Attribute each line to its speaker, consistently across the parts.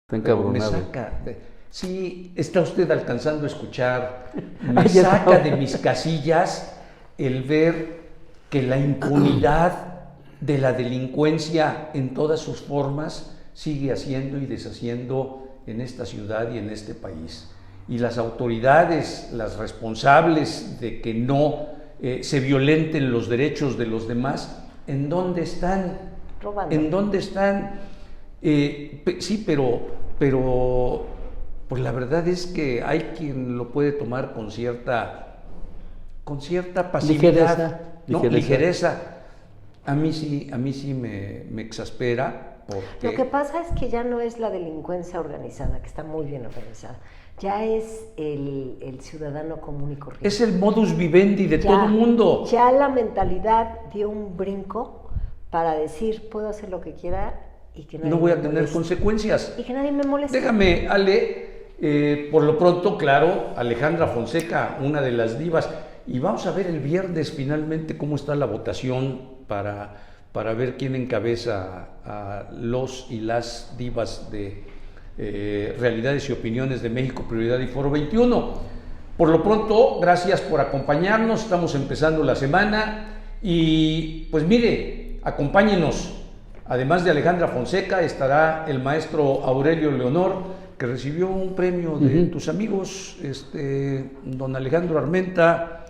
Speaker 1: Está encabronado.
Speaker 2: Sí, está usted alcanzando a escuchar, me saca de mis casillas el ver que la impunidad de la delincuencia en todas sus formas sigue haciendo y deshaciendo en esta ciudad y en este país. Y las autoridades, las responsables de que no se violenten los derechos de los demás, ¿en dónde están?
Speaker 3: Robando.
Speaker 2: ¿En dónde están? Sí, pero pues la verdad es que hay quien lo puede tomar con cierta pasividad, ligereza. A mí sí me exaspera. Porque
Speaker 3: lo que pasa es que ya no es la delincuencia organizada, que está muy bien organizada, ya es el ciudadano común y corriente.
Speaker 2: Es el modus vivendi de todo el mundo.
Speaker 3: Ya la mentalidad dio un brinco para decir, puedo hacer lo que quiera y que nadie
Speaker 2: no voy
Speaker 3: me
Speaker 2: a tener
Speaker 3: moleste.
Speaker 2: consecuencias.
Speaker 3: Y que nadie me moleste.
Speaker 2: Déjame, Ale, por lo pronto, claro, Alejandra Fonseca, una de las divas, y vamos a ver el viernes finalmente cómo está la votación para ver quién encabeza a los y las divas de Realidades y Opiniones de México, Prioridad y Foro 21. Por lo pronto, gracias por acompañarnos, estamos empezando la semana y pues mire, acompáñenos. Además de Alejandra Fonseca, estará el maestro Aurelio Leonor, que recibió un premio de tus amigos, don Alejandro Armenta,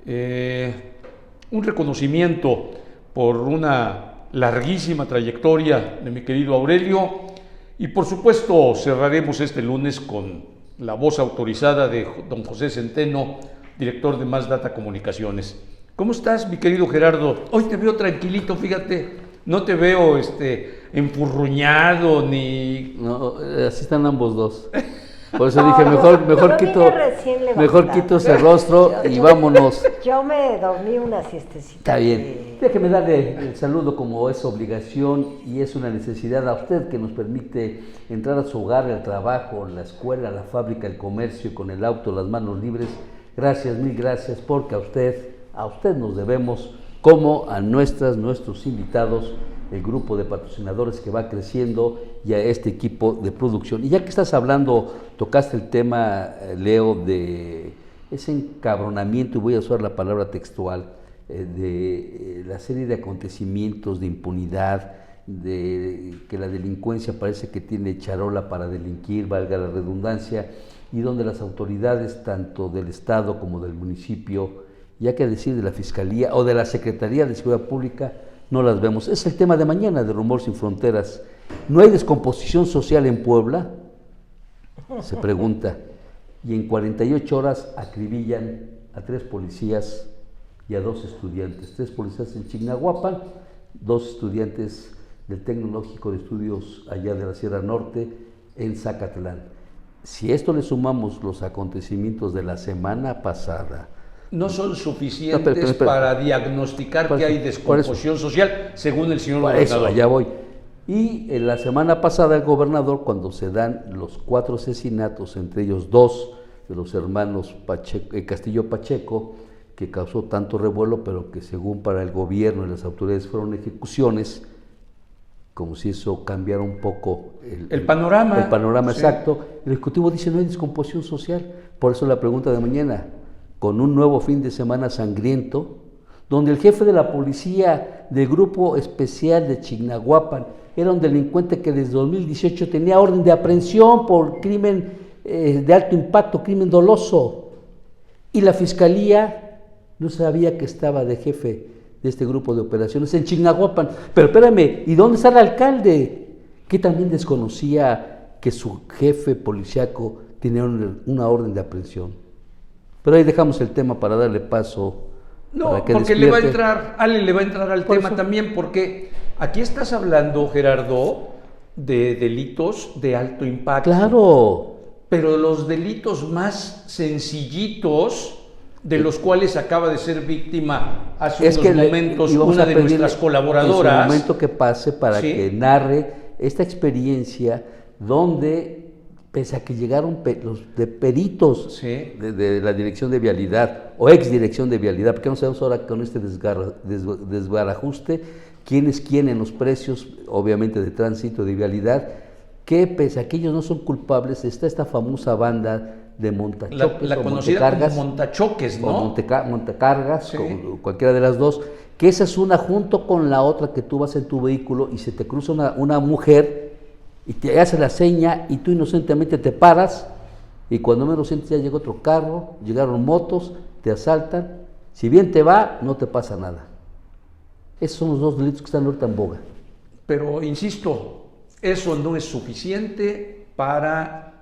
Speaker 2: un reconocimiento por una larguísima trayectoria de mi querido Aurelio. Y por supuesto cerraremos este lunes con la voz autorizada de don José Centeno, director de Más Data Comunicaciones. ¿Cómo estás, mi querido Gerardo? Hoy te veo tranquilito, fíjate. No te veo enfurruñado ni...
Speaker 1: No, así están ambos dos. Por eso dije, mejor quito ese rostro y vámonos.
Speaker 3: Yo me dormí una siestecita.
Speaker 1: Está bien. Déjeme darle el saludo como es obligación y es una necesidad a usted que nos permite entrar a su hogar, al trabajo, la escuela, la fábrica, el comercio, con el auto, las manos libres. Gracias, mil gracias, porque a usted nos debemos, como a nuestros invitados, el grupo de patrocinadores que va creciendo y a este equipo de producción. Y ya que estás hablando, tocaste el tema, Leo, de ese encabronamiento, y voy a usar la palabra textual, de la serie de acontecimientos de impunidad, de que la delincuencia parece que tiene charola para delinquir, valga la redundancia, y donde las autoridades, tanto del Estado como del municipio, ya que decir de la Fiscalía o de la Secretaría de Seguridad Pública, no las vemos. Es el tema de mañana de Rumor Sin Fronteras. ¿No hay descomposición social en Puebla? Se pregunta. Y en 48 horas acribillan a 3 policías y a 2 estudiantes. 3 policías en Chignahuapan, 2 estudiantes del Tecnológico de Estudios allá de la Sierra Norte en Zacatlán. Si esto le sumamos los acontecimientos de la semana pasada,
Speaker 2: no son suficientes para diagnosticar que hay descomposición social, según el señor gobernador.
Speaker 1: Allá voy. Y en la semana pasada el gobernador, cuando se dan los 4 asesinatos, entre ellos 2 de los hermanos Castillo Pacheco, que causó tanto revuelo, pero que según para el gobierno y las autoridades fueron ejecuciones, como si eso cambiara un poco
Speaker 2: el panorama.
Speaker 1: El panorama, sí. Exacto. El Ejecutivo dice no hay descomposición social. Por eso la pregunta de mañana, con un nuevo fin de semana sangriento, donde el jefe de la policía del Grupo Especial de Chignahuapan era un delincuente que desde 2018 tenía orden de aprehensión por crimen de alto impacto, crimen doloso, y la Fiscalía no sabía que estaba de jefe de este grupo de operaciones en Chignahuapan. Pero espérame, ¿y dónde está el alcalde? Que también desconocía que su jefe policíaco tenía una orden de aprehensión. Pero ahí dejamos el tema para darle paso.
Speaker 2: No, para que porque despierte. Ale le va a entrar al tema eso. También, porque aquí estás hablando, Gerardo, de delitos de alto impacto.
Speaker 1: Claro.
Speaker 2: Pero los delitos más sencillitos, de los cuales acaba de ser víctima hace unos momentos una de nuestras colaboradoras.
Speaker 1: En su momento que pase para que narre esta experiencia donde, pese a que llegaron los de peritos de la Dirección de Vialidad o exdirección de Vialidad, porque no sabemos ahora con este desbarajuste quién es quién en los precios, obviamente de tránsito, de vialidad, que pese a que ellos no son culpables, está esta famosa banda de montachoques
Speaker 2: La
Speaker 1: o
Speaker 2: conocida
Speaker 1: montecargas,
Speaker 2: como montachoques,
Speaker 1: o
Speaker 2: ¿no?
Speaker 1: montecargas,
Speaker 2: Sí.
Speaker 1: cualquiera de las dos, que esa es una junto con la otra que tú vas en tu vehículo y se te cruza una mujer y te hace la seña y tú inocentemente te paras y cuando menos sientes ya llega otro carro, llegaron motos, te asaltan, si bien te va, no te pasa nada. Esos son los dos delitos que están ahorita en boga.
Speaker 2: Pero insisto, eso no es suficiente para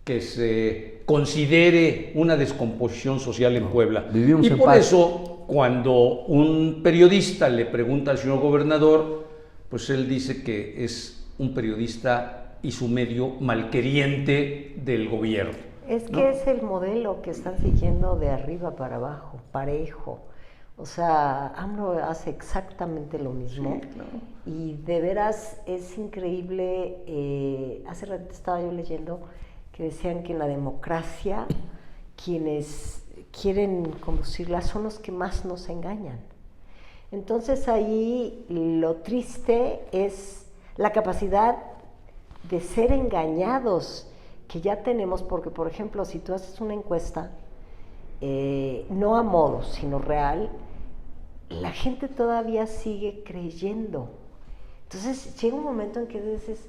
Speaker 2: que se considere una descomposición social en Puebla.
Speaker 1: Vivimos
Speaker 2: y
Speaker 1: en
Speaker 2: por
Speaker 1: paz.
Speaker 2: eso, cuando un periodista le pregunta al señor gobernador, pues él dice que es un periodista y su medio malqueriente del gobierno.
Speaker 3: Es
Speaker 2: ¿no?
Speaker 3: que es el modelo que están siguiendo de arriba para abajo, parejo. O sea, AMLO hace exactamente lo mismo.
Speaker 2: Sí, claro.
Speaker 3: Y de veras es increíble. Hace rato estaba yo leyendo que decían que en la democracia quienes quieren conducirla son los que más nos engañan. Entonces ahí lo triste es la capacidad de ser engañados que ya tenemos, porque por ejemplo, si tú haces una encuesta, no a modo, sino real, la gente todavía sigue creyendo. Entonces llega un momento en que dices,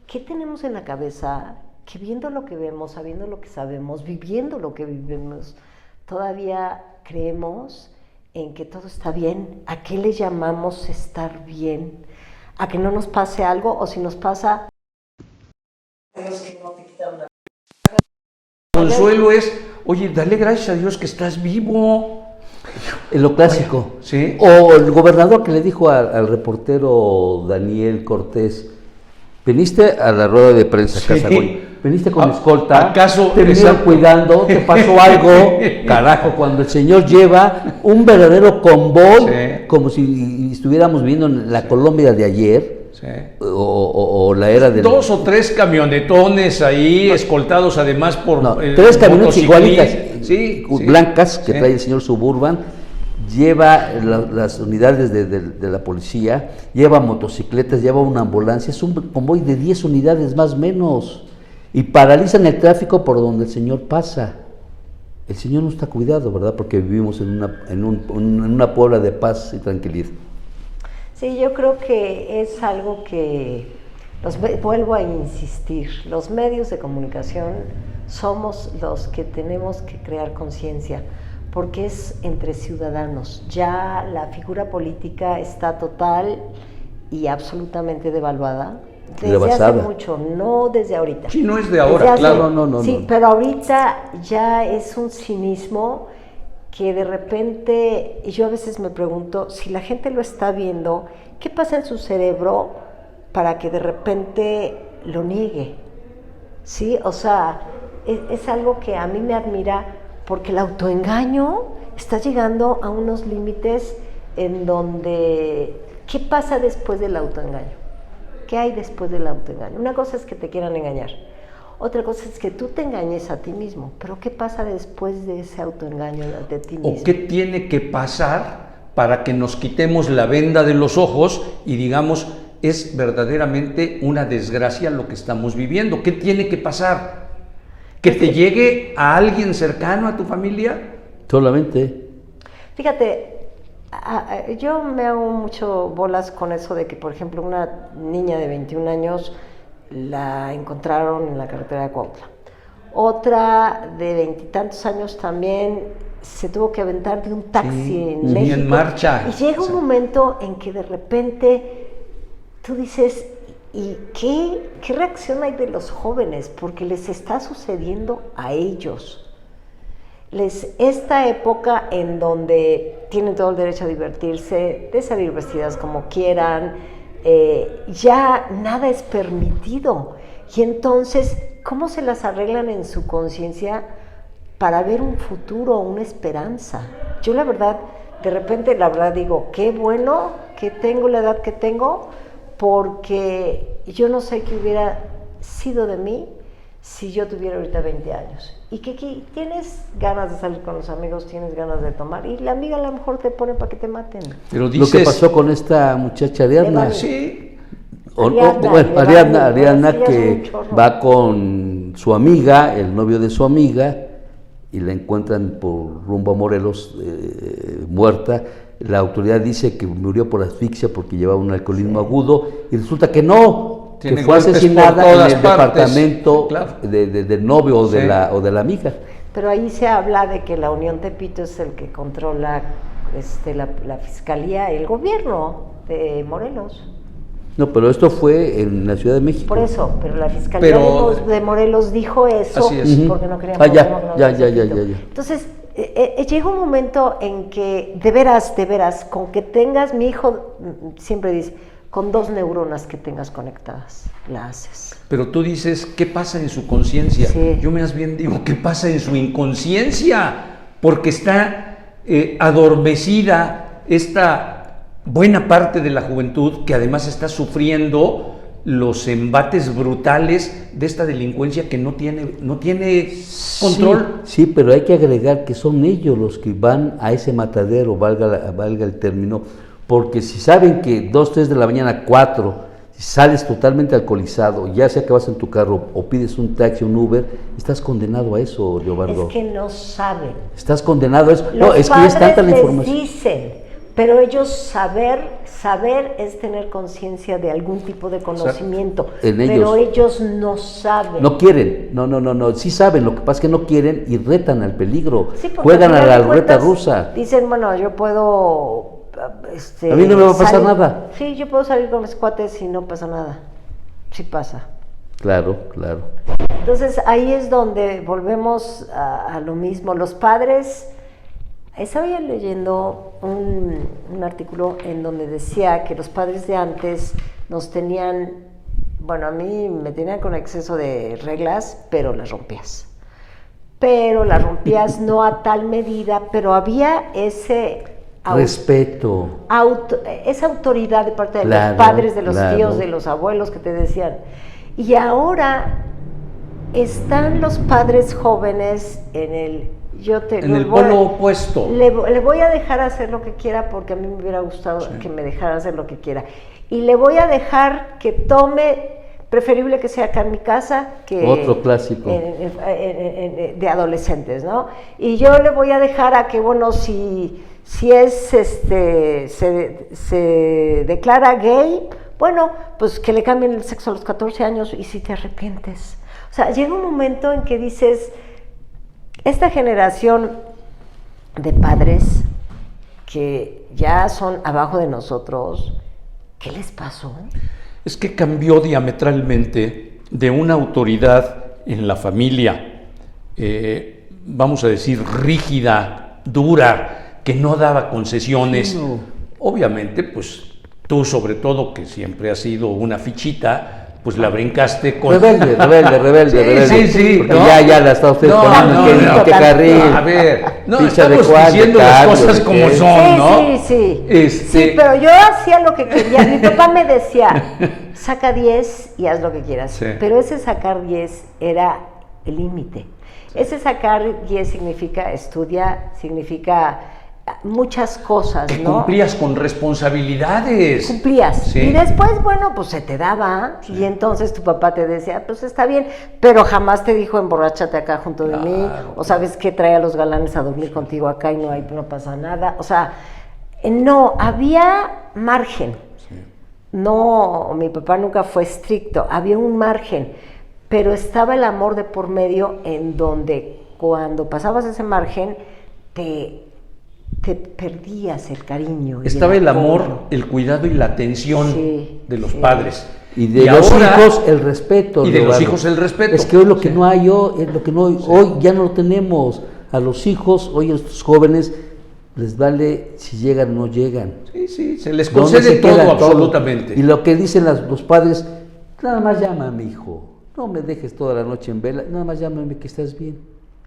Speaker 3: ¿qué tenemos en la cabeza? Que viendo lo que vemos, sabiendo lo que sabemos, viviendo lo que vivimos, todavía creemos en que todo está bien. ¿A qué le llamamos estar bien? ¿A que no nos pase algo? O si nos pasa...
Speaker 2: Consuelo es, oye, dale gracias a Dios que estás vivo.
Speaker 1: En lo clásico.
Speaker 2: Sí.
Speaker 1: O el gobernador que le dijo al reportero Daniel Cortés, veniste a la rueda de prensa,
Speaker 2: Sí.
Speaker 1: Casagoy, veniste con escolta,
Speaker 2: ¿acaso
Speaker 1: te vinieron
Speaker 2: esa-
Speaker 1: cuidando, te pasó algo, carajo, cuando el señor lleva un verdadero convoy,
Speaker 2: Sí.
Speaker 1: como si estuviéramos viviendo en la Colombia de ayer,
Speaker 2: Sí.
Speaker 1: o la era del...
Speaker 2: 2 o 3 camionetones ahí, escoltados además por
Speaker 1: No, 3 camionetas igualitas,
Speaker 2: sí,
Speaker 1: blancas, que
Speaker 2: sí.
Speaker 1: trae el señor Suburban, lleva las unidades de la policía, lleva motocicletas, lleva una ambulancia, es un convoy de 10 unidades más o menos, y paralizan el tráfico por donde el señor pasa. El señor no está cuidado, ¿verdad? Porque vivimos en una Puebla de paz y tranquilidad.
Speaker 3: Sí, yo creo que es algo que, vuelvo a insistir, los medios de comunicación somos los que tenemos que crear conciencia, porque es entre ciudadanos. Ya la figura política está total y absolutamente devaluada. Desde
Speaker 1: Rebasada.
Speaker 3: hace mucho, no desde ahorita.
Speaker 2: Sí, no es de ahora,
Speaker 3: Desde hace-
Speaker 2: claro.
Speaker 1: No,
Speaker 3: Sí,
Speaker 1: no.
Speaker 3: pero ahorita ya es un cinismo que de repente, y yo a veces me pregunto, si la gente lo está viendo, ¿qué pasa en su cerebro para que de repente lo niegue? ¿Sí? O sea, es algo que a mí me admira, porque el autoengaño está llegando a unos límites en donde, ¿qué pasa después del autoengaño? ¿Qué hay después del autoengaño? Una cosa es que te quieran engañar, otra cosa es que tú te engañes a ti mismo, pero ¿qué pasa después de ese autoengaño de ti mismo?
Speaker 2: ¿O qué tiene que pasar para que nos quitemos la venda de los ojos y digamos, es verdaderamente una desgracia lo que estamos viviendo? ¿Qué tiene que pasar? ¿Que te llegue a alguien cercano a tu familia?
Speaker 1: Solamente.
Speaker 3: Fíjate, yo me hago mucho bolas con eso de que, por ejemplo, una niña de 21 años la encontraron en la carretera de Cuautla. Otra de 20 y tantos años también se tuvo que aventar de un taxi
Speaker 2: Sí,
Speaker 3: en
Speaker 2: ni
Speaker 3: México.
Speaker 2: en marcha.
Speaker 3: Y llega un momento en que de repente tú dices, ¿y qué reacción hay de los jóvenes? Porque les está sucediendo a ellos. Esta época en donde tienen todo el derecho a divertirse, de salir vestidas como quieran, ya nada es permitido. Y entonces, ¿cómo se las arreglan en su conciencia para ver un futuro, una esperanza? Yo la verdad, de repente, la verdad digo, qué bueno que tengo la edad que tengo, porque yo no sé qué hubiera sido de mí si yo tuviera ahorita 20 años. Y que tienes ganas de salir con los amigos, tienes ganas de tomar, y la amiga a lo mejor te pone para que te maten.
Speaker 2: Pero
Speaker 1: Lo que pasó con esta muchacha de Adna.
Speaker 3: Vale.
Speaker 2: Sí,
Speaker 1: Ariadna que va con su amiga, el novio de su amiga, y la encuentran por rumbo a Morelos, muerta. La autoridad dice que murió por asfixia porque llevaba un alcoholismo agudo, y resulta que no, que fue asesinada en el departamento del novio o de la amiga.
Speaker 3: Pero ahí se habla de que la Unión Tepito es el que controla la fiscalía, el gobierno de Morelos.
Speaker 1: No, pero esto fue en la Ciudad de México.
Speaker 3: Por eso, pero la Fiscalía de Morelos dijo eso porque no querían...
Speaker 1: Ya.
Speaker 3: Entonces, llega un momento en que, de veras, con que tengas, mi hijo siempre dice, con 2 neuronas que tengas conectadas, la haces.
Speaker 2: Pero tú dices, ¿qué pasa en su conciencia?
Speaker 3: Sí.
Speaker 2: Yo más bien digo, ¿qué pasa en su inconsciencia? Porque está adormecida esta buena parte de la juventud que además está sufriendo los embates brutales de esta delincuencia que no tiene control.
Speaker 1: Sí, pero hay que agregar que son ellos los que van a ese matadero, valga el término, porque si saben que 2, 3 de la mañana, 4, si sales totalmente alcoholizado, ya sea que vas en tu carro o pides un taxi, un Uber, estás condenado a eso, Leobardo.
Speaker 3: Es que no saben.
Speaker 1: Estás condenado a eso.
Speaker 3: Los
Speaker 1: es que es tanta la
Speaker 3: les
Speaker 1: información.
Speaker 3: Dicen, pero ellos saber es tener conciencia de algún tipo de conocimiento, pero ellos no saben.
Speaker 1: No quieren, no, sí saben, lo que pasa es que no quieren y retan al peligro,
Speaker 3: sí,
Speaker 1: juegan a la ruleta rusa.
Speaker 3: Dicen, bueno, yo puedo...
Speaker 1: a mí no me va a pasar nada.
Speaker 3: Sí, yo puedo salir con mis cuates y no pasa nada. Sí pasa.
Speaker 1: Claro.
Speaker 3: Entonces ahí es donde volvemos a lo mismo. Los padres... Estaba yo leyendo un artículo en donde decía que los padres de antes nos tenían, bueno, a mí me tenían con exceso de reglas, pero las rompías. Pero las rompías no a tal medida, pero había ese...
Speaker 1: respeto.
Speaker 3: Esa autoridad de parte de los padres, de los tíos, de los abuelos que te decían. Y ahora están los padres jóvenes en el
Speaker 2: polo opuesto.
Speaker 3: Le voy a dejar hacer lo que quiera porque a mí me hubiera gustado que me dejara hacer lo que quiera. Y le voy a dejar que tome, preferible que sea acá en mi casa, que
Speaker 1: otro clásico
Speaker 3: de adolescentes, ¿no? Y yo le voy a dejar a que, bueno, si se declara gay, bueno, pues que le cambien el sexo a los 14 años y si te arrepientes. O sea, llega un momento en que dices... Esta generación de padres que ya son abajo de nosotros, ¿qué les pasó?
Speaker 2: Es que cambió diametralmente de una autoridad en la familia, vamos a decir, rígida, dura, que no daba concesiones. No. Obviamente, pues tú sobre todo, que siempre has sido una fichita, pues la brincaste con...
Speaker 1: Rebelde.
Speaker 2: Sí,
Speaker 1: porque ¿no? ya la está usted poniendo en qué carril.
Speaker 2: A ver, no, estamos diciendo las cosas como son, ¿no?
Speaker 3: Sí. Sí, pero yo hacía lo que quería. Mi papá me decía, saca 10 y haz lo que quieras. Sí. Pero ese sacar 10 era el límite. Ese sacar 10 significa estudia, significa... muchas cosas,
Speaker 2: que
Speaker 3: ¿no?
Speaker 2: Cumplías con responsabilidades.
Speaker 3: Cumplías. Sí. Y después, bueno, pues se te daba, sí. Y entonces tu papá te decía, pues está bien, pero jamás te dijo, emborráchate acá junto de mí, o sabes que trae a los galanes a dormir contigo acá y no pasa nada. O sea, no, había margen. Sí. No, mi papá nunca fue estricto, había un margen, pero estaba el amor de por medio en donde cuando pasabas ese margen, te perdías el cariño.
Speaker 2: Estaba el amor, el cuidado y la atención de los padres.
Speaker 1: Y de los hijos el respeto.
Speaker 2: Y de los hijos el respeto.
Speaker 1: Es que hoy lo que no hay, hoy ya no lo tenemos. A los hijos, hoy a estos jóvenes, les vale si llegan o no llegan.
Speaker 2: Sí, se les concede todo, absolutamente.
Speaker 1: Y lo que dicen los padres, nada más llama a mi hijo, no me dejes toda la noche en vela, nada más llámame que estás bien.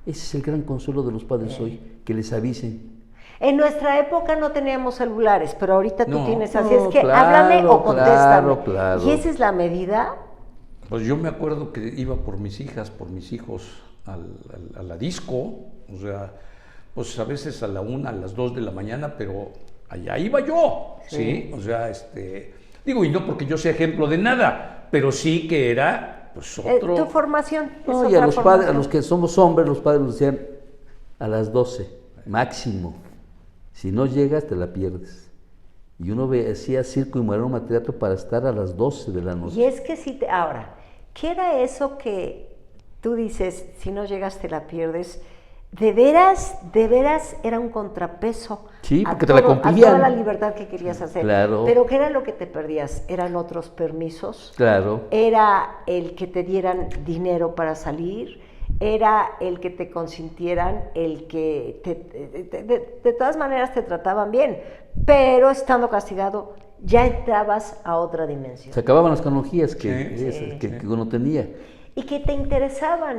Speaker 1: Ese es el gran consuelo de los padres hoy, que les avisen.
Speaker 3: En nuestra época no teníamos celulares, pero ahorita tú tienes, así es que háblame o contéstame. Claro. ¿Y esa es la medida?
Speaker 2: Pues yo me acuerdo que iba por mis hijos a la disco, o sea, pues a veces a la 1, a las 2 de la mañana, pero allá iba yo, ¿sí? O sea, Digo, y no porque yo sea ejemplo de nada, pero sí que era pues otro...
Speaker 3: Tu formación.
Speaker 1: No, y a los padres, a los que somos hombres, los padres nos decían a las 12, máximo. Si no llegas, te la pierdes. Y uno hacía circo y maroma teatro para estar a las 12 de la noche.
Speaker 3: Y es que si ahora, ¿qué era eso que tú dices, si no llegas te la pierdes? De veras era un contrapeso
Speaker 1: Sí,
Speaker 3: a
Speaker 1: porque te la
Speaker 3: a
Speaker 1: cumplían.
Speaker 3: toda la libertad que querías hacer.
Speaker 1: Claro.
Speaker 3: Pero ¿qué era lo que te perdías? Eran otros permisos.
Speaker 1: Claro.
Speaker 3: Era el que te dieran dinero para salir. Era el que te consintieran, el que de todas maneras te trataban bien, pero estando castigado ya entrabas a otra dimensión.
Speaker 1: Se acababan las canonjías que uno tenía.
Speaker 3: Y que te interesaban,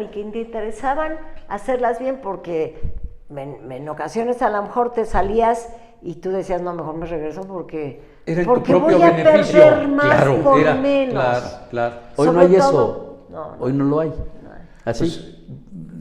Speaker 3: hacerlas bien, porque en ocasiones a lo mejor te salías y tú decías, no, mejor me regreso porque
Speaker 2: tu propio
Speaker 3: voy a
Speaker 2: beneficio.
Speaker 3: perder más
Speaker 2: Claro,
Speaker 3: por menos.
Speaker 2: Claro.
Speaker 1: Hoy
Speaker 3: Sobre
Speaker 1: no hay
Speaker 3: todo,
Speaker 1: eso.
Speaker 3: no.
Speaker 1: Hoy no lo hay. Así.
Speaker 2: Pues,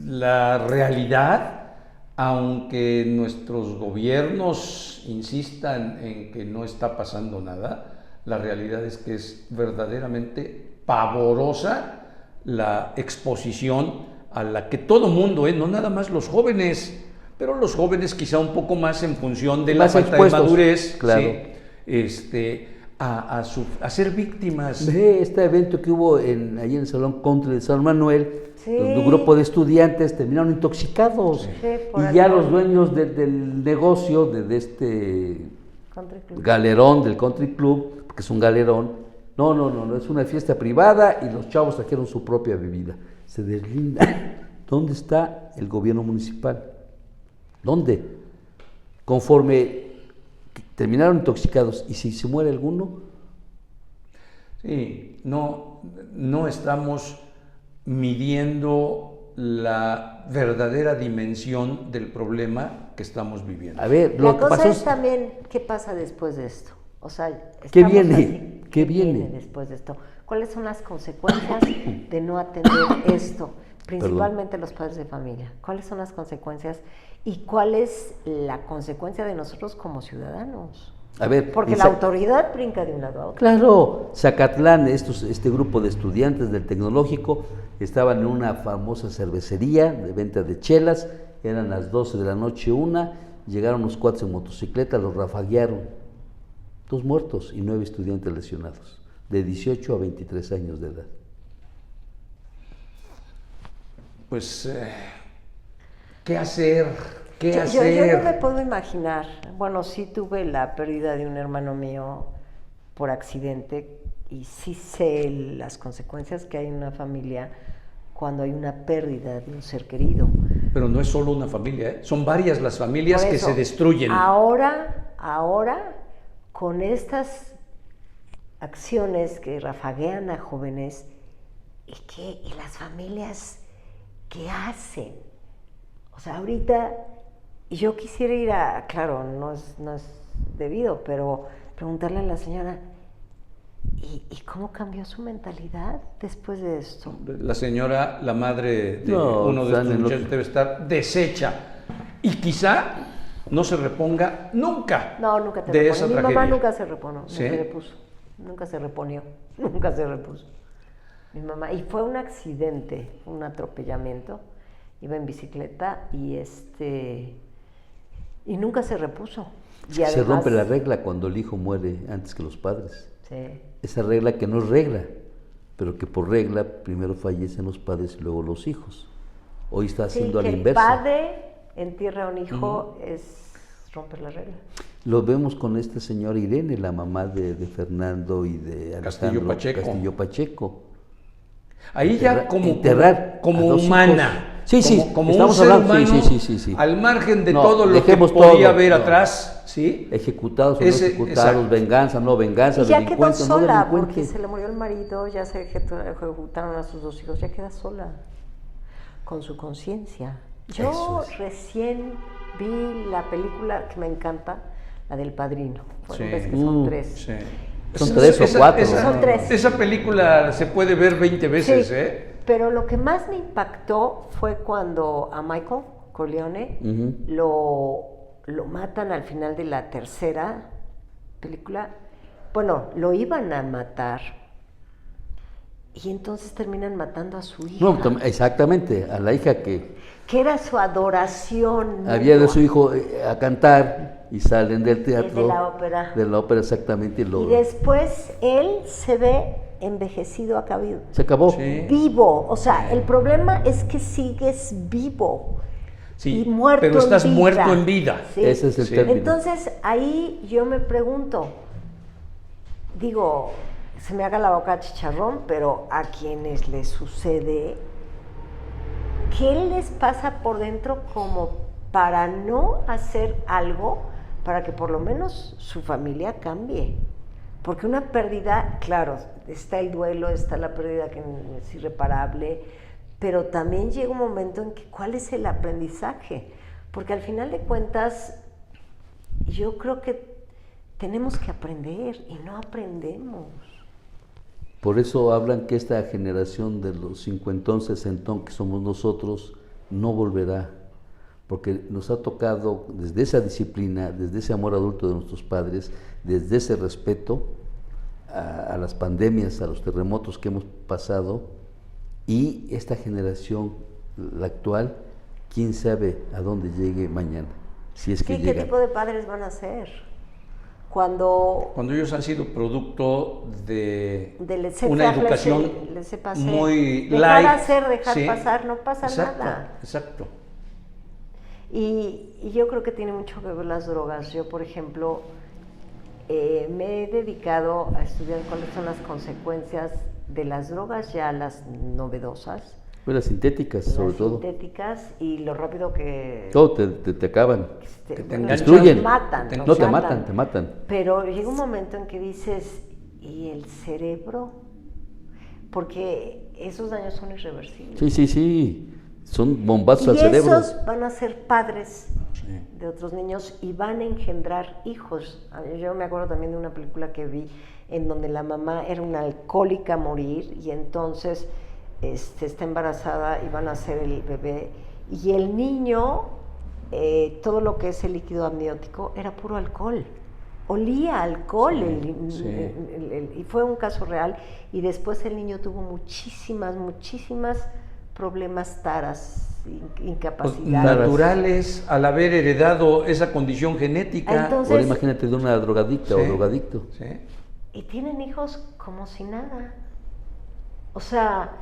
Speaker 2: la realidad, aunque nuestros gobiernos insistan en que no está pasando nada, la realidad es que es verdaderamente pavorosa la exposición a la que todo mundo, no nada más los jóvenes, pero los jóvenes quizá un poco más en función de la falta de madurez,
Speaker 1: claro.
Speaker 2: ¿sí? A ser víctimas.
Speaker 1: Ve este evento que hubo allí en el Salón Country de San Manuel,
Speaker 3: Sí.
Speaker 1: donde un grupo de estudiantes terminaron intoxicados.
Speaker 3: Sí, por
Speaker 1: y
Speaker 3: ahí.
Speaker 1: ya los dueños del negocio, de este
Speaker 3: Country Club.
Speaker 1: galerón del Country Club, porque es un galerón, no, es una fiesta privada y los chavos trajeron su propia bebida. Se deslinda. ¿Dónde está el gobierno municipal? ¿Dónde? Conforme terminaron intoxicados, ¿y si se muere alguno?
Speaker 2: Sí, no estamos midiendo la verdadera dimensión del problema que estamos viviendo.
Speaker 1: A ver,
Speaker 3: La
Speaker 1: lo que
Speaker 3: cosa
Speaker 1: pasó
Speaker 3: es también, ¿qué pasa después de esto? O sea,
Speaker 1: ¿Qué
Speaker 3: estamos
Speaker 1: viene?
Speaker 3: así,
Speaker 1: ¿Qué viene?
Speaker 3: después de esto? ¿Cuáles son las consecuencias de no atender esto? Principalmente los padres de familia. ¿Cuáles son las consecuencias y cuál es la consecuencia de nosotros como ciudadanos?
Speaker 1: A ver,
Speaker 3: Porque la autoridad brinca de un lado a otro.
Speaker 1: Claro, Zacatlán, este grupo de estudiantes del tecnológico estaban en una famosa cervecería de venta de chelas, eran las 12 de la noche llegaron los cuates en motocicleta, los rafaguearon, 2 muertos y 9 estudiantes lesionados, de 18 a 23 años de edad.
Speaker 2: Pues, ¿qué hacer?
Speaker 3: Yo no me puedo imaginar, bueno, sí tuve la pérdida de un hermano mío por accidente y sí sé las consecuencias que hay en una familia cuando hay una pérdida de un ser querido.
Speaker 2: Pero no es solo una familia, son varias las familias
Speaker 3: Por
Speaker 2: que
Speaker 3: eso,
Speaker 2: se destruyen.
Speaker 3: Ahora, con estas acciones que rafaguean a jóvenes, ¿y las familias qué hacen? O sea, ahorita yo quisiera ir claro, no es debido, pero preguntarle a la señora, ¿y cómo cambió su mentalidad después de esto?
Speaker 2: La señora, la madre de uno de estos muchachos debe estar deshecha y quizá no se reponga nunca.
Speaker 3: No, nunca te
Speaker 2: de
Speaker 3: repone.
Speaker 2: esa
Speaker 3: Mi
Speaker 2: tragedia.
Speaker 3: mamá nunca se repone,
Speaker 2: ¿Sí?
Speaker 3: se repuso, nunca se reponió, nunca se repuso. Mi mamá, y fue un accidente, un atropellamiento, iba en bicicleta y y nunca se repuso. Y además,
Speaker 1: se rompe la regla cuando el hijo muere antes que los padres.
Speaker 3: Sí.
Speaker 1: Esa regla que no es regla, pero que por regla primero fallecen los padres y luego los hijos. Hoy está haciendo a la inversa.
Speaker 3: El padre entierra a un hijo es romper la regla.
Speaker 1: Lo vemos con esta señora Irene, la mamá de Fernando y de Alejandro Castillo Pacheco.
Speaker 2: Ahí ya como
Speaker 1: humana.
Speaker 2: Sí, como
Speaker 1: estamos
Speaker 2: un ser
Speaker 1: hablando,
Speaker 2: humano,
Speaker 1: sí.
Speaker 2: Al margen de todo lo que podía haber atrás, ¿sí?
Speaker 1: Ejecutados o no ejecutados, venganza, no venganza,
Speaker 3: y ya quedó sola,
Speaker 1: no
Speaker 3: porque se le murió el marido, ya se ejecutaron a sus 2 hijos, ya queda sola, con su conciencia. Yo recién vi la película que me encanta, la del Padrino. Bueno, ves que son 3.
Speaker 2: Sí.
Speaker 1: Son 3 o 4.
Speaker 3: Son 3.
Speaker 2: Esa película se puede ver 20 veces,
Speaker 3: sí, pero lo que más me impactó fue cuando a Michael Corleone lo matan al final de la tercera película bueno, lo iban a matar y entonces terminan matando a su hija.
Speaker 1: No, exactamente, a la hija que
Speaker 3: era su adoración.
Speaker 1: había de su hijo a cantar y salen del teatro.
Speaker 3: De la ópera.
Speaker 1: De la ópera, exactamente.
Speaker 3: Y después él se ve envejecido,
Speaker 1: se acabó.
Speaker 2: Sí.
Speaker 3: Vivo. O sea, el problema es que sigues vivo.
Speaker 2: Sí,
Speaker 3: y muerto
Speaker 2: pero estás
Speaker 3: en vida.
Speaker 2: muerto en vida.
Speaker 3: ¿Sí?
Speaker 1: Ese es el término.
Speaker 3: Entonces, ahí yo me pregunto, digo, se me haga la boca chicharrón, pero a quienes les sucede, ¿qué les pasa por dentro como para no hacer algo para que por lo menos su familia cambie? Porque una pérdida, claro, está el duelo, está la pérdida que es irreparable, pero también llega un momento en que ¿cuál es el aprendizaje? Porque al final de cuentas, yo creo que tenemos que aprender y no aprendemos.
Speaker 1: Por eso hablan que esta generación de los 50, 60 que somos nosotros no volverá, porque nos ha tocado desde esa disciplina, desde ese amor adulto de nuestros padres, desde ese respeto a las pandemias, a los terremotos que hemos pasado, y esta generación, la actual, quién sabe a dónde llegue mañana, si es que
Speaker 3: Sí,
Speaker 1: llega.
Speaker 3: ¿qué tipo de padres van a ser? Cuando
Speaker 2: ellos han sido producto de
Speaker 3: laissez
Speaker 2: una
Speaker 3: faire,
Speaker 2: educación
Speaker 3: laissez-passer.
Speaker 2: muy
Speaker 3: dejar
Speaker 2: light.
Speaker 3: hacer, dejar
Speaker 2: Sí.
Speaker 3: pasar, no pasa
Speaker 2: Exacto,
Speaker 3: nada.
Speaker 2: Exacto.
Speaker 3: Y yo creo que tiene mucho que ver las drogas. Yo, por ejemplo, me he dedicado a estudiar cuáles son las consecuencias de las drogas, ya las novedosas,
Speaker 1: Pues las sintéticas, sobre
Speaker 3: las
Speaker 1: todo.
Speaker 3: sintéticas, y lo rápido que
Speaker 1: Todo te acaban.
Speaker 2: Que te
Speaker 3: bueno,
Speaker 2: enganchan,
Speaker 1: destruyen.
Speaker 3: nos matan,
Speaker 2: te
Speaker 3: nos
Speaker 1: No, te matan, te matan.
Speaker 3: Pero llega un momento en que dices, ¿y el cerebro? Porque esos daños son irreversibles.
Speaker 1: Sí. Son bombazos
Speaker 3: Y
Speaker 1: al cerebro.
Speaker 3: esos van a ser padres
Speaker 2: Sí.
Speaker 3: de otros niños y van a engendrar hijos. Yo me acuerdo también de una película que vi en donde la mamá era una alcohólica a morir y entonces está embarazada y van a hacer el bebé y el niño, todo lo que es el líquido amniótico era puro alcohol. Olía a alcohol y fue un caso real y después el niño tuvo muchísimas problemas, taras, incapacidades.
Speaker 2: Naturales al haber heredado esa condición genética.
Speaker 3: Entonces,
Speaker 1: Ahora imagínate de una drogadicta o drogadicto.
Speaker 2: Sí.
Speaker 3: y tienen hijos como si nada. O sea,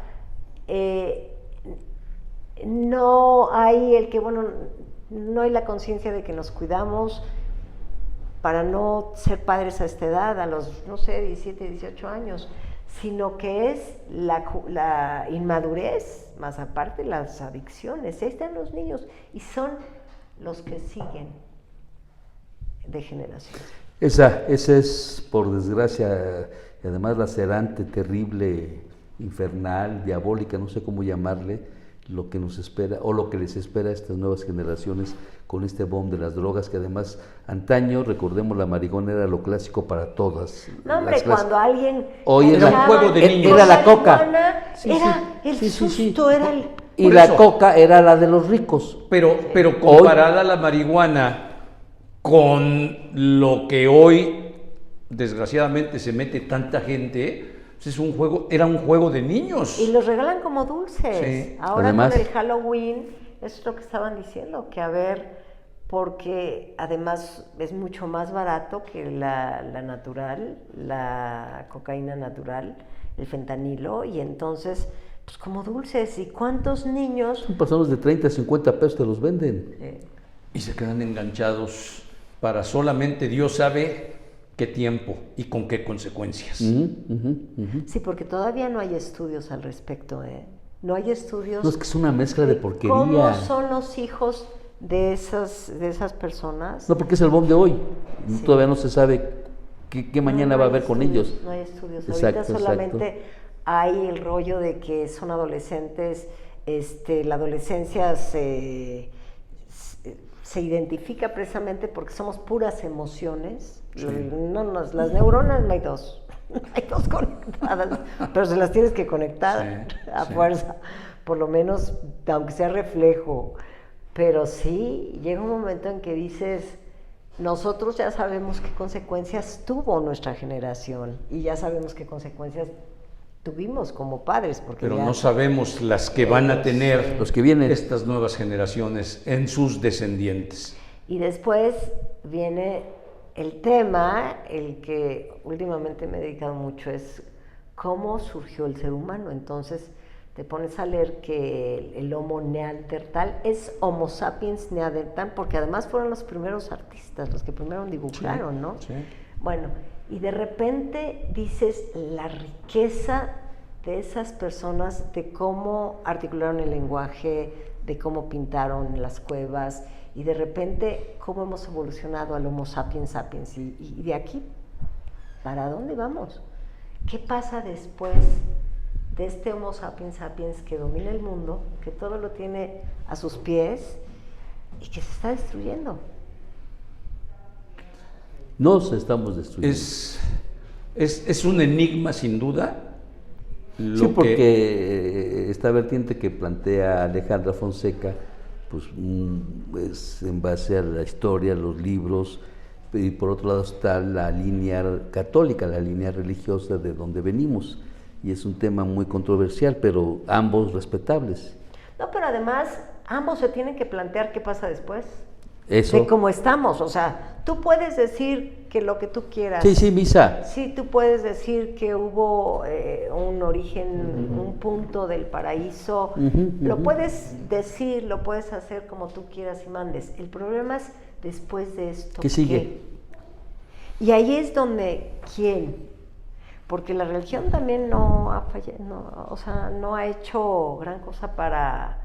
Speaker 3: no hay no hay la conciencia de que nos cuidamos para no ser padres a esta edad, a los, 17, 18 años, sino que es la inmadurez, más aparte las adicciones. Ahí están los niños y son los que siguen de generación.
Speaker 1: Esa es, por desgracia, y además lacerante, terrible, infernal, diabólica, no sé cómo llamarle, lo que nos espera o lo que les espera a estas nuevas generaciones con este boom de las drogas, que además antaño, recordemos, la marihuana era lo clásico para todas.
Speaker 3: No, hombre, cuando alguien
Speaker 1: hoy
Speaker 2: era un juego de niños.
Speaker 1: Era la coca.
Speaker 3: Era el susto, era el...
Speaker 1: Y
Speaker 2: Por
Speaker 1: la
Speaker 2: eso.
Speaker 1: coca era la de los ricos.
Speaker 2: Pero comparada la marihuana con lo que hoy desgraciadamente se mete tanta gente, pues era un juego de niños.
Speaker 3: Y los regalan como dulces.
Speaker 2: Sí.
Speaker 3: Ahora
Speaker 1: Además,
Speaker 3: con el Halloween, es lo que estaban diciendo, que a ver, porque además es mucho más barato que la natural, la cocaína natural, el fentanilo, y entonces, pues como dulces. ¿Y cuántos niños?
Speaker 1: Son personas de 30 a 50 pesos te los venden.
Speaker 2: Y se quedan enganchados para solamente Dios sabe qué tiempo y con qué consecuencias.
Speaker 3: Sí, porque todavía no hay estudios al respecto, ¿eh? No hay estudios.
Speaker 1: No, es que es una mezcla de porquería.
Speaker 3: ¿Cómo son los hijos de esas personas?
Speaker 1: No, porque es el boom de hoy.
Speaker 3: Sí.
Speaker 1: Todavía no se sabe qué mañana va a haber con ellos.
Speaker 3: No hay estudios.
Speaker 1: Exacto,
Speaker 3: Ahorita solamente hay el rollo de que son adolescentes, la adolescencia se identifica precisamente porque somos puras emociones. Sí. Las neuronas no hay dos. Hay dos conectadas, pero se las tienes que conectar a fuerza, por lo menos, aunque sea reflejo. Pero sí, llega un momento en que dices, nosotros ya sabemos qué consecuencias tuvo nuestra generación y ya sabemos qué consecuencias tuvimos como padres. Porque
Speaker 2: pero
Speaker 3: ya,
Speaker 2: no sabemos las que van a tener
Speaker 1: los que vienen.
Speaker 2: Estas nuevas generaciones en sus descendientes.
Speaker 3: Y después viene el tema, el que últimamente me he dedicado mucho, es cómo surgió el ser humano. Entonces te pones a leer que el Homo neandertal es Homo sapiens neandertal, porque además fueron los primeros artistas, los que primero dibujaron,
Speaker 2: Sí,
Speaker 3: ¿no?
Speaker 2: sí.
Speaker 3: Bueno, y de repente dices la riqueza de esas personas, de cómo articularon el lenguaje, de cómo pintaron las cuevas, y de repente cómo hemos evolucionado al Homo sapiens sapiens, y de aquí, ¿para dónde vamos? ¿Qué pasa después de este Homo sapiens sapiens que domina el mundo, que todo lo tiene a sus pies y que se está destruyendo?
Speaker 1: Nos estamos destruyendo.
Speaker 2: Es un enigma sin duda.
Speaker 1: Sí, porque esta vertiente que plantea Alejandra Fonseca, pues es en base a la historia, los libros, y por otro lado está la línea católica, la línea religiosa de donde venimos, y es un tema muy controversial, pero ambos respetables.
Speaker 3: No, pero además ambos se tienen que plantear qué pasa después.
Speaker 1: Eso.
Speaker 3: De cómo estamos, o sea, tú puedes decir que lo que tú quieras.
Speaker 1: Sí, misa.
Speaker 3: Sí, tú puedes decir que hubo un origen, un punto del paraíso. Lo puedes decir, lo puedes hacer como tú quieras y mandes. El problema es después de esto.
Speaker 1: ¿Qué sigue?
Speaker 3: Y ahí es donde, ¿quién? Porque la religión también no ha fallado, no ha hecho gran cosa para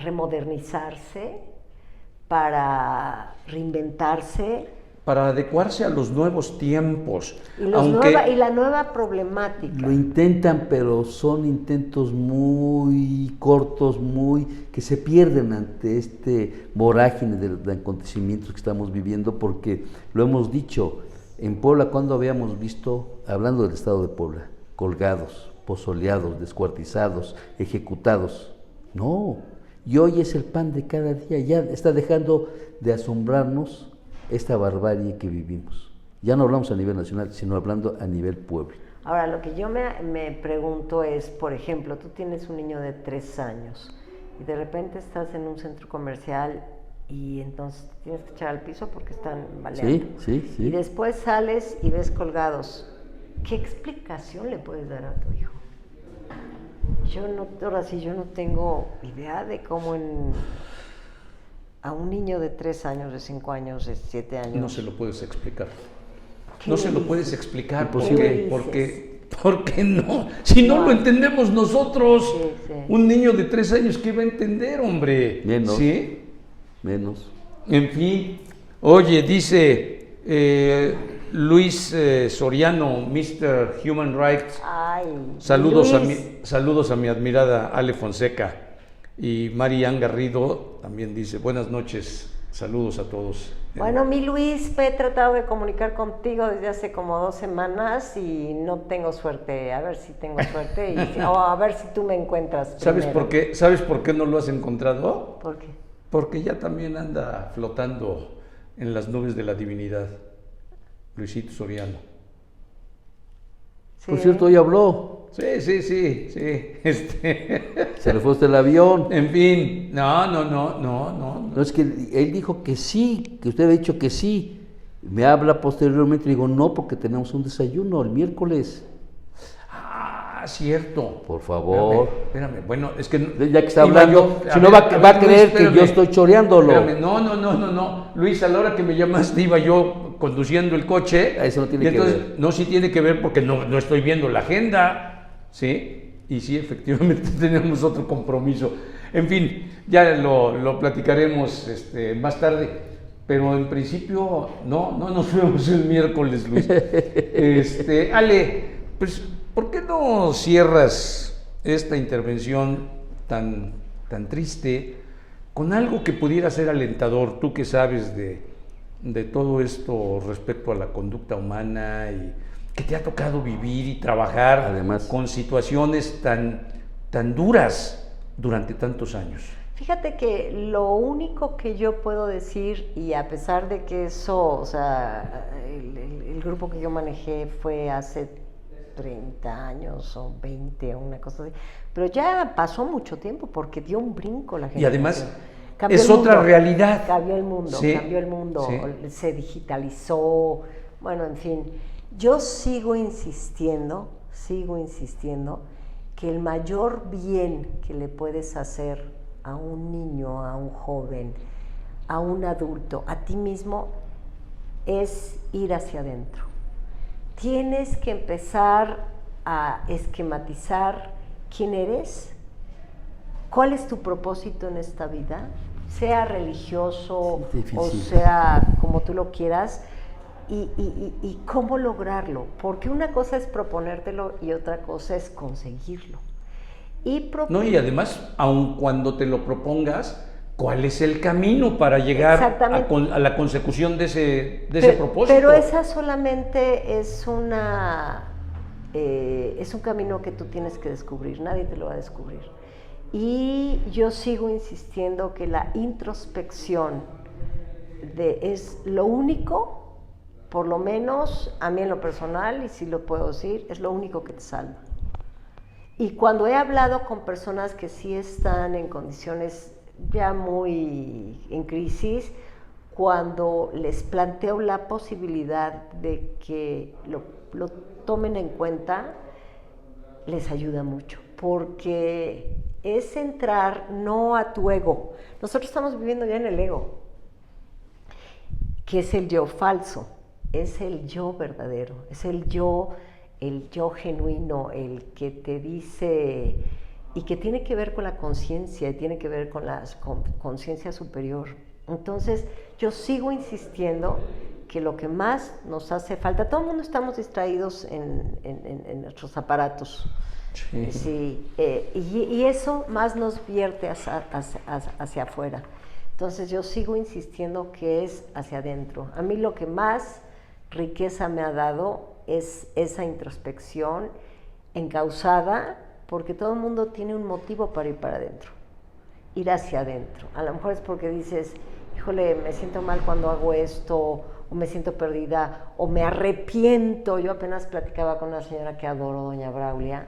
Speaker 3: remodernizarse, para reinventarse,
Speaker 2: para adecuarse a los nuevos tiempos.
Speaker 3: y la nueva problemática.
Speaker 1: Lo intentan, pero son intentos muy cortos, que se pierden ante este vorágine de acontecimientos que estamos viviendo, porque lo hemos dicho, en Puebla, ¿cuándo habíamos visto, hablando del estado de Puebla, colgados, pozoleados, descuartizados, ejecutados? No. Y hoy es el pan de cada día, ya está dejando de asombrarnos esta barbarie que vivimos. Ya no hablamos a nivel nacional, sino hablando a nivel pueblo.
Speaker 3: Ahora, lo que yo me pregunto es, por ejemplo, tú tienes un niño de 3 años y de repente estás en un centro comercial y entonces te tienes que echar al piso porque están baleando.
Speaker 1: Sí.
Speaker 3: Y después sales y ves colgados. ¿Qué explicación le puedes dar a tu hijo? Ahora sí, yo no tengo idea de cómo a un niño de 3 años, de 5 años, de 7 años...
Speaker 2: No se lo puedes explicar. No se lo puedes explicar porque no. Si no lo entendemos nosotros,
Speaker 3: Sí.
Speaker 2: un niño de 3 años, ¿qué va a entender, hombre?
Speaker 1: Menos.
Speaker 2: ¿Sí?
Speaker 1: Menos.
Speaker 2: En fin, oye, dice Luis Soriano, Mr. Human Rights.
Speaker 3: Ay,
Speaker 2: Saludos
Speaker 3: Luis.
Speaker 2: a mi admirada Ale Fonseca. Y Marian Garrido también dice, buenas noches, saludos a todos.
Speaker 3: Bueno, mi Luis, me he tratado de comunicar contigo desde hace como 2 semanas y no tengo suerte. A ver si tengo suerte o a ver si tú me encuentras primero.
Speaker 2: ¿Sabes por qué no lo has encontrado?
Speaker 3: ¿Por qué?
Speaker 2: Porque ya también anda flotando en las nubes de la divinidad, Luisito Soriano.
Speaker 3: Sí.
Speaker 1: Por cierto, hoy habló.
Speaker 2: Sí.
Speaker 1: Se le fue usted el avión.
Speaker 2: En fin, no.
Speaker 1: No, es que él dijo que sí, que usted había dicho que sí. Me habla posteriormente y digo, no, porque tenemos un desayuno el miércoles.
Speaker 2: Ah, cierto.
Speaker 1: Por favor.
Speaker 2: Espérame. Bueno, es que...
Speaker 1: Ya que está hablando, si no va a creer que yo estoy choreándolo.
Speaker 2: Espérame. No. Luis, a la hora que me llamaste iba yo conduciendo el coche.
Speaker 1: Eso no tiene que ver.
Speaker 2: No, sí tiene que ver porque no estoy viendo la agenda. ¿Sí? Y sí, efectivamente tenemos otro compromiso. En fin, ya lo platicaremos más tarde, pero en principio no nos vemos el miércoles, Luis. Ale, pues, ¿por qué no cierras esta intervención tan triste con algo que pudiera ser alentador? Tú que sabes de todo esto respecto a la conducta humana y que te ha tocado vivir y trabajar
Speaker 1: además
Speaker 2: con situaciones tan duras durante tantos años.
Speaker 3: Fíjate que lo único que yo puedo decir, y a pesar de que eso, o sea, el grupo que yo manejé fue hace 30 años o 20 o una cosa así, pero ya pasó mucho tiempo porque dio un brinco la gente.
Speaker 2: Y además es otra realidad.
Speaker 3: Cambió el mundo,
Speaker 2: sí,
Speaker 3: cambió el mundo,
Speaker 2: sí.
Speaker 3: Se digitalizó, bueno, en fin. Yo sigo insistiendo que el mayor bien que le puedes hacer a un niño, a un joven, a un adulto, a ti mismo, es ir hacia adentro. Tienes que empezar a esquematizar quién eres, cuál es tu propósito en esta vida, sea religioso o sea como tú lo quieras, y cómo lograrlo, porque una cosa es proponértelo y otra cosa es conseguirlo.
Speaker 2: No, y además, aun cuando te lo propongas, ¿cuál es el camino para llegar a la consecución de ese propósito?
Speaker 3: Pero esa solamente es un camino que tú tienes que descubrir, nadie te lo va a descubrir. Y yo sigo insistiendo que la introspección es lo único, por lo menos a mí en lo personal, y sí lo puedo decir, es lo único que te salva. Y cuando he hablado con personas que sí están en condiciones ya muy en crisis, cuando les planteo la posibilidad de que lo tomen en cuenta, les ayuda mucho, porque es entrar no a tu ego. Nosotros estamos viviendo ya en el ego, que es el yo falso, es el yo verdadero, es el yo genuino, el que te dice, y que tiene que ver con la conciencia, y tiene que ver con la conciencia superior. Entonces, yo sigo insistiendo que lo que más nos hace falta, todo el mundo estamos distraídos en nuestros aparatos, sí, y eso más nos vierte hacia afuera. Entonces, yo sigo insistiendo que es hacia adentro. A mí lo que más riqueza me ha dado es esa introspección encausada, porque todo el mundo tiene un motivo para ir para adentro, ir hacia adentro. A lo mejor es porque dices, híjole, me siento mal cuando hago esto, o me siento perdida, o me arrepiento. Yo apenas platicaba con una señora que adoro, doña Braulia,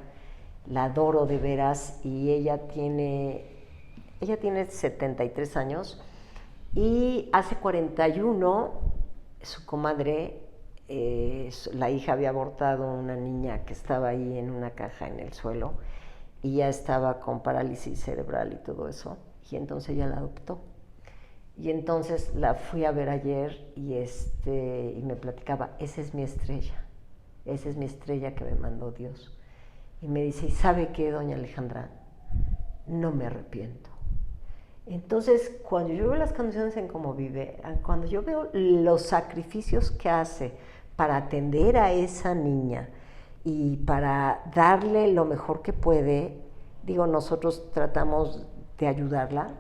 Speaker 3: la adoro de veras, y ella tiene 73 años, y hace 41 su comadre, la hija había abortado una niña que estaba ahí en una caja en el suelo, y ya estaba con parálisis cerebral y todo eso, y entonces ella la adoptó. Y entonces la fui a ver ayer y me platicaba, esa es mi estrella que me mandó Dios. Y me dice, ¿y sabe qué, doña Alejandra? No me arrepiento. Entonces, cuando yo veo las condiciones en cómo vive, cuando yo veo los sacrificios que hace para atender a esa niña y para darle lo mejor que puede, digo, nosotros tratamos de ayudarla,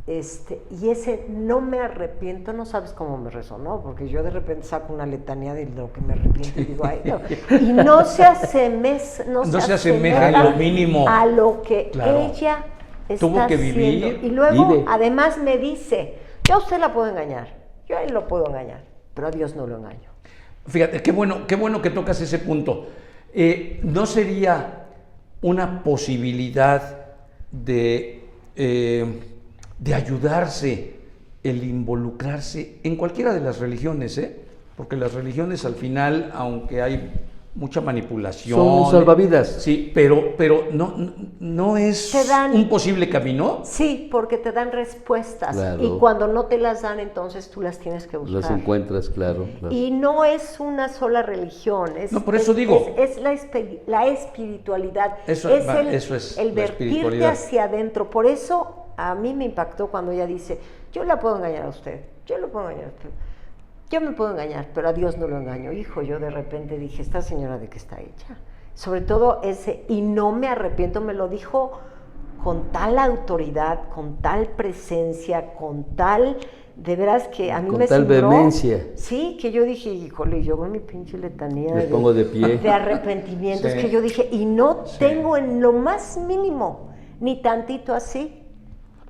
Speaker 3: y ese no me arrepiento, no sabes cómo me resonó, porque yo de repente saco una letanía de lo que me arrepiento y digo, ay, no. Y no se asemeja
Speaker 2: lo mínimo
Speaker 3: a lo que ella tuvo que vivir haciendo. Y luego además me dice, yo a usted la puedo engañar, yo a él lo puedo engañar, pero a Dios no lo engaño.
Speaker 2: Fíjate, qué bueno que tocas ese punto. ¿No sería una posibilidad de ayudarse, el involucrarse en cualquiera de las religiones, porque las religiones al final, aunque hay mucha manipulación,
Speaker 1: son salvavidas?
Speaker 2: Sí, pero no es un posible camino.
Speaker 3: Sí, porque te dan respuestas,
Speaker 1: claro.
Speaker 3: Y cuando no te las dan, entonces tú las tienes que buscar.
Speaker 1: Las encuentras, claro.
Speaker 3: Y no es una sola religión,
Speaker 2: por eso digo.
Speaker 3: Es la espiritualidad,
Speaker 2: eso es
Speaker 3: el vertirte hacia adentro. Por eso a mí me impactó cuando ella dice, yo la puedo engañar a usted, yo lo puedo engañar a usted. Yo me puedo engañar, pero a Dios no lo engaño. Hijo, yo de repente dije, ¿esta señora de qué está hecha? Sobre todo y no me arrepiento, me lo dijo con tal autoridad, con tal presencia, con tal, de veras que a mí
Speaker 1: con
Speaker 3: me
Speaker 1: tal
Speaker 3: sembró,
Speaker 1: vehemencia.
Speaker 3: Sí, que yo dije, híjole, yo con mi pinche letanía
Speaker 1: me pongo de pie.
Speaker 3: De arrepentimientos, sí. Que yo dije, y no tengo en lo más mínimo, ni tantito así,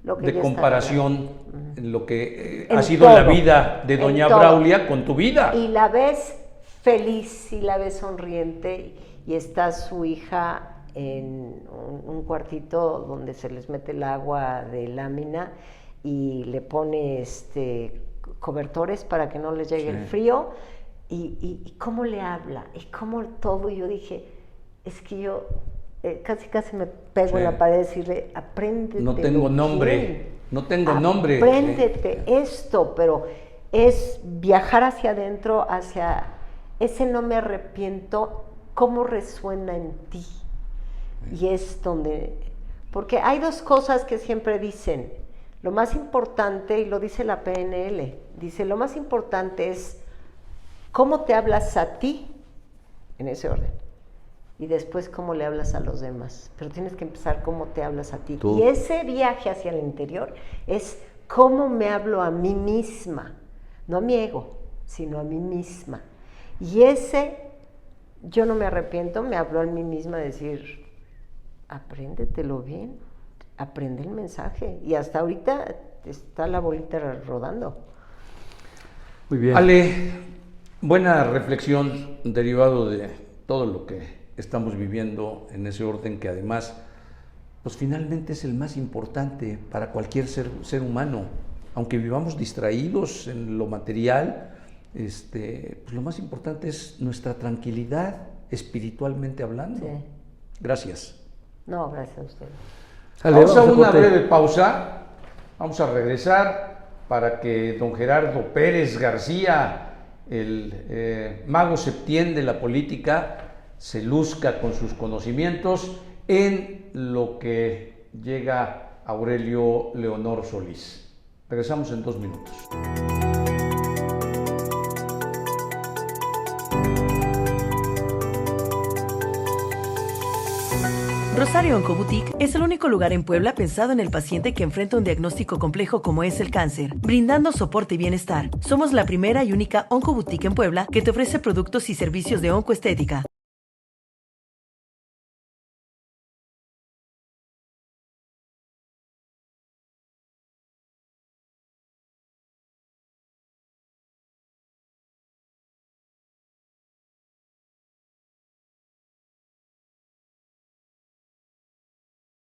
Speaker 3: lo que
Speaker 2: de
Speaker 3: ella está
Speaker 2: comparación en lo que
Speaker 3: En
Speaker 2: ha sido la
Speaker 3: todo,
Speaker 2: vida de
Speaker 3: en
Speaker 2: doña
Speaker 3: todo.
Speaker 2: Braulia con tu vida.
Speaker 3: Y la ves feliz y la ves sonriente y está su hija en un cuartito donde se les mete el agua de lámina y le pone cobertores para que no les llegue el frío y cómo le habla y cómo todo. Y yo dije, es que yo casi me pego en la pared y decirle, apréndete.
Speaker 2: No tengo nombre, no tengo nombre.
Speaker 3: Apréndete esto, pero es viajar hacia adentro, hacia ese no me arrepiento, cómo resuena en ti. Y es donde, porque hay dos cosas que siempre dicen, lo más importante, y lo dice la PNL, dice, lo más importante es cómo te hablas a ti, en ese orden, y después cómo le hablas a los demás, pero tienes que empezar cómo te hablas a ti.
Speaker 1: Tú.
Speaker 3: Y ese viaje hacia el interior es cómo me hablo a mí misma, no a mi ego, sino a mí misma. Y yo no me arrepiento, me hablo a mí misma, decir, apréndetelo bien, aprende el mensaje. Y hasta ahorita está la bolita rodando.
Speaker 1: Muy bien.
Speaker 2: Ale, buena reflexión derivado de todo lo que estamos viviendo en ese orden que además, pues finalmente es el más importante para cualquier ser humano. Aunque vivamos distraídos en lo material, pues lo más importante es nuestra tranquilidad espiritualmente hablando.
Speaker 3: Sí.
Speaker 2: Gracias.
Speaker 3: No, gracias a ustedes.
Speaker 1: Ale,
Speaker 2: Vamos a una
Speaker 1: corte.
Speaker 2: breve pausa, vamos a regresar para que don Gerardo Pérez García, el mago septién de la política, se luzca con sus conocimientos en lo que llega Aurelio Leonor Solís. Regresamos en 2 minutos.
Speaker 4: Rosario Oncoboutique es el único lugar en Puebla pensado en el paciente que enfrenta un diagnóstico complejo como es el cáncer, brindando soporte y bienestar. Somos la primera y única oncoboutique en Puebla que te ofrece productos y servicios de oncoestética.